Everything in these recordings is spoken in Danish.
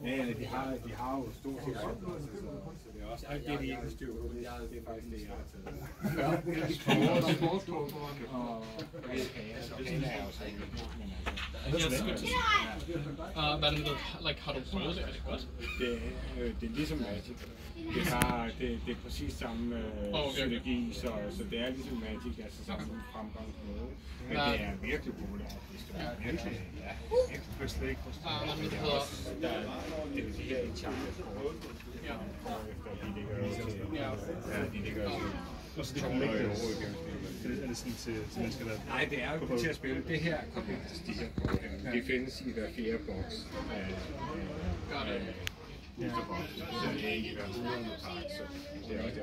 Ja, de har jo stort set så det er også det, de eneste styr på. Det er faktisk det, jeg har taget. Hvad er det med, har du prøvet det? Er det godt? Det er ligesom Magic. Det er præcis samme synergi, så det er ligesom Magic, altså samme fremgangsmåde. Men det er virkelig populært. Det er virkelig, det slet ikke forstået. Det er også, det vil sige, at Champions efter de ligger og så det kommer ikke over igen. Er det sådan til mennesker, der... Nej, det er jo til at spille. Det her kommer ikke til de her kort. De findes i hver fjerde boks. Så det er ikke i hver 100 part, så det er også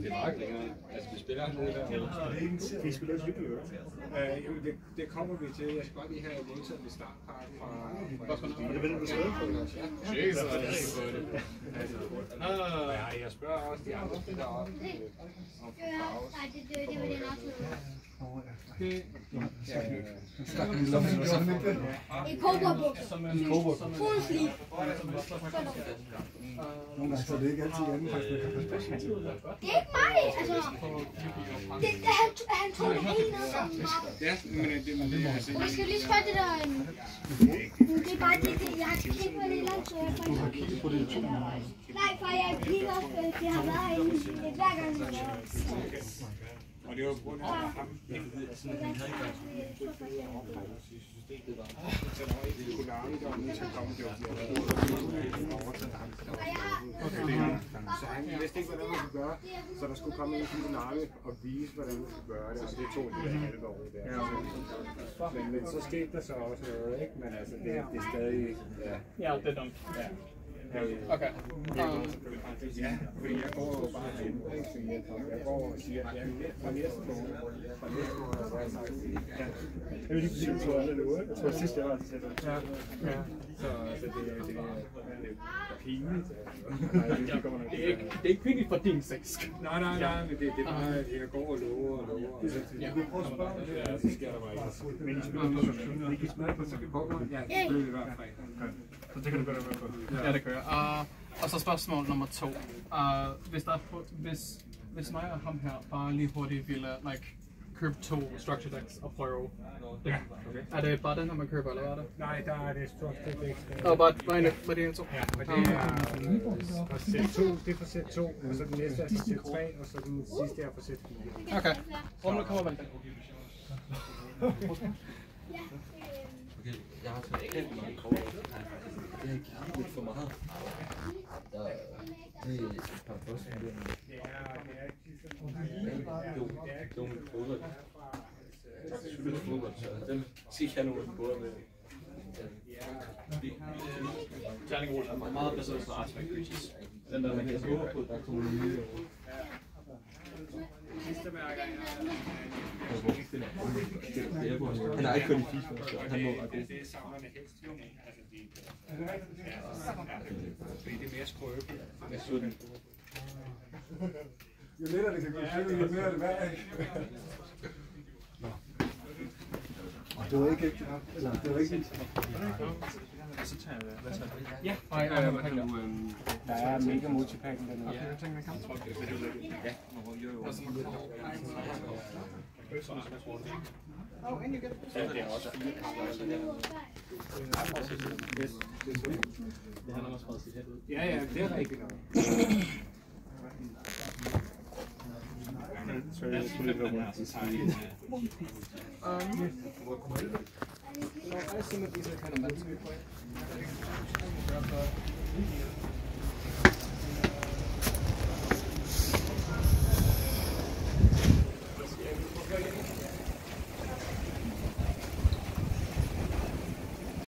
det er meget længere. Altså, vi spiller noget der. Vi spiller et video, det kommer vi til. Jeg skal godt lige have modtaget en startpakke fra... det vender du stadig på? Ja, så er det ikke. Jeg spørger også de andre spillere op. Nej, det var det nok. En cowboybuks. Full sleeve. Nogle gange så det ikke altid anden faktisk. Det er ikke mig, altså. Han tog det hele ned. Ja, men det er altså... Jeg skal lige spørge det der... Det er bare det, jeg har kigget på det langt, så jeg Du har kigget på det 2 gange. Nej, for jeg kigger også på det, har været herinde hver gang, jeg laver. Og det var på grund af ham. Så der var ikke Konami, der var nødt til at komme. Det var så han vidste ikke, hvordan man skulle gøre. Så der skulle komme en til Konami og vise, hvordan man skulle gøre det. Og det tog det halve år der. Men så skete der så også noget, ikke? Men altså, det er stadig... Ja, det er dumt. Ja. Okay. Ja, fordi jeg går jo bare hen, ikke? Jeg går og siger, at jeg fra næste år, hvor jeg sagt, jeg vil lige sige, at jeg tror, jeg tror sidst jeg var til det. Ja. Så det er pinligt. Det er ikke pinligt for din sex. Nej, men det er bare, at jeg går og lover. Du kan prøve at spørge. Så sker der bare ikke. Men I spiller Vi kan smage på, så vi kommer. Ja, selvfølgelig hver fredag. Så det kan du gøre med på. Ja, det gør jeg. Og så spørgsmål nummer 2. Hvis mig og ham her bare lige hurtigt ville købe 2 structure decks og prøve det. Ja, Er det bare den her, man køber, eller hvad er det? Nej, der er det structure decks. Bare det er 2? Ja, og det er fra sæt 2, det er fra sæt 2, og så den næste er fra sæt 3, og så den sidste er fra sæt 4. Okay. Rummet kommer vandt. Okay, jeg har taget kæmpe mange kort. Det har givet lidt for meget. Det er et par bosser. Det var mit fodbold. Slut fodbold, så den skal ikke have nogen at både med. Terning Roll er meget baseret på Artifact Creatures. Den der, man kan håbe på, der kommer nye. Han er ikke kun i FIFA, så han må være god. Det er samlerne helst jo. Fordi det er mere skrøbeligt. Jo lettere det kan gå til, jo mere er det værd. Det var ikke ægte nok. Det var ikke ægte nok. Så tager jeg hvad tager du? Ja, der er mega multipacken dernede. Ja, jeg tænker, man kan. Ja, Det er også 4 kampe. Det handler også meget sit head ud. Ja, det er rigtigt nok. Så jeg skulle lidt være rundt. So I assume that these are kind of meant to be played.